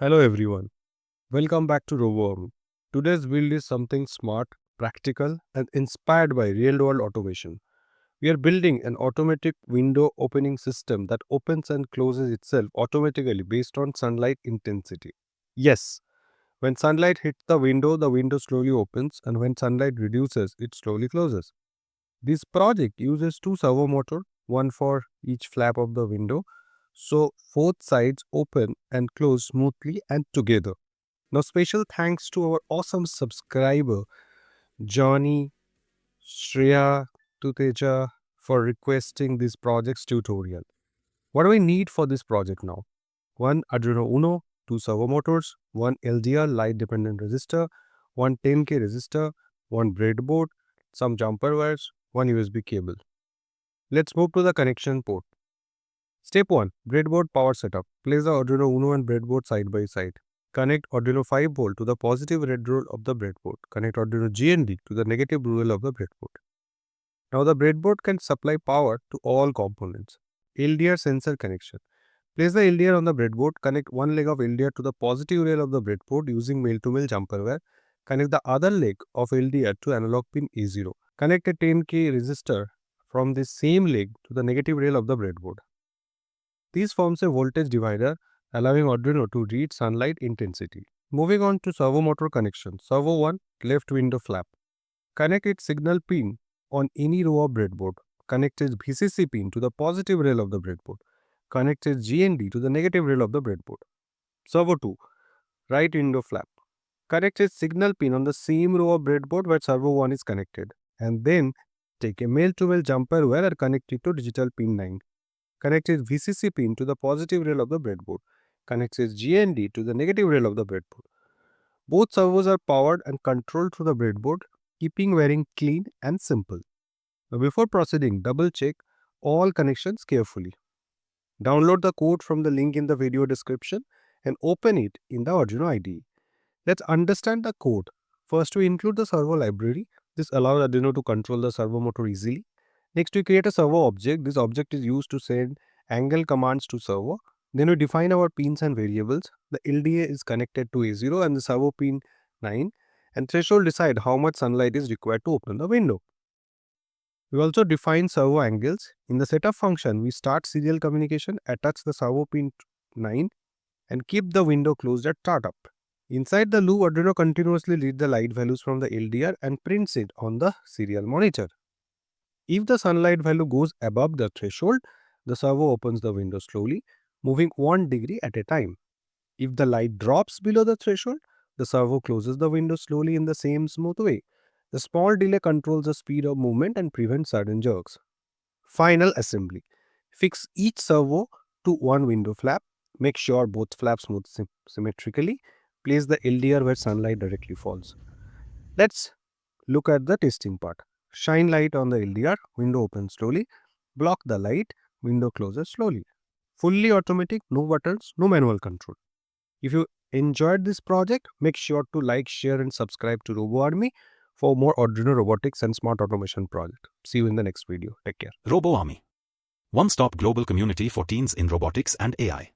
Hello everyone, welcome back to Roboarmy. Today's build is something smart, practical, and inspired by real-world automation. We are building an automatic window opening system that opens and closes itself automatically based on sunlight intensity. Yes, when sunlight hits the window slowly opens, and when sunlight reduces, it slowly closes. This project uses two servo motors, one for each flap of the window, so both sides open and close smoothly and together. Now, special thanks to our awesome subscriber, Johnny, Shreya, Tuteja, for requesting this project's tutorial. What do we need for this project now? One Arduino Uno, two servo motors, one LDR light dependent resistor, one 10K resistor, one breadboard, some jumper wires, one USB cable. Let's move to the connection port. Step 1. Breadboard power setup. Place the Arduino Uno and breadboard side by side. Connect Arduino 5V to the positive red rail of the breadboard. Connect Arduino GND to the negative rail of the breadboard. Now the breadboard can supply power to all components. LDR sensor connection. Place the LDR on the breadboard. Connect one leg of LDR to the positive rail of the breadboard using male-to-male jumper wire. Connect the other leg of LDR to analog pin A0. Connect a 10K resistor from the same leg to the negative rail of the breadboard. This forms a voltage divider, allowing Arduino to read sunlight intensity. Moving on to servo motor connection. Servo 1 left window flap. Connect its signal pin on any row of breadboard. Connect its VCC pin to the positive rail of the breadboard. Connect its GND to the negative rail of the breadboard. Servo 2 right window flap. Connect its signal pin on the same row of breadboard where servo 1 is connected, and then take a male-to-male jumper wire and connect it to digital pin 9. Connect its VCC pin to the positive rail of the breadboard. Connect its GND to the negative rail of the breadboard. Both servos are powered and controlled through the breadboard, keeping wiring clean and simple. Now before proceeding, double check all connections carefully. Download the code from the link in the video description and open it in the Arduino IDE. Let's understand the code. First, we include the servo library. This allows Arduino to control the servo motor easily. Next, we create a servo object. This object is used to send angle commands to servo. Then we define our pins and variables. The LDA is connected to A0 and the servo pin 9. And threshold decide how much sunlight is required to open the window. We also define servo angles. In the setup function, we start serial communication, attach the servo pin 9 and keep the window closed at startup. Inside the loop, Arduino continuously reads the light values from the LDR and prints it on the serial monitor. If the sunlight value goes above the threshold, the servo opens the window slowly, moving 1 degree at a time. If the light drops below the threshold, the servo closes the window slowly in the same smooth way. The small delay controls the speed of movement and prevents sudden jerks. Final assembly. Fix each servo to one window flap. Make sure both flaps move symmetrically. Place the LDR where sunlight directly falls. Let's look at the testing part. Shine light on the LDR, window opens slowly. Block the light, window closes slowly. Fully automatic, no buttons, no manual control. If you enjoyed this project, make sure to like, share and subscribe to Roboarmy for more Arduino robotics and smart automation project. See you in the next video. Take care. Roboarmy. One-stop global community for teens in robotics and AI.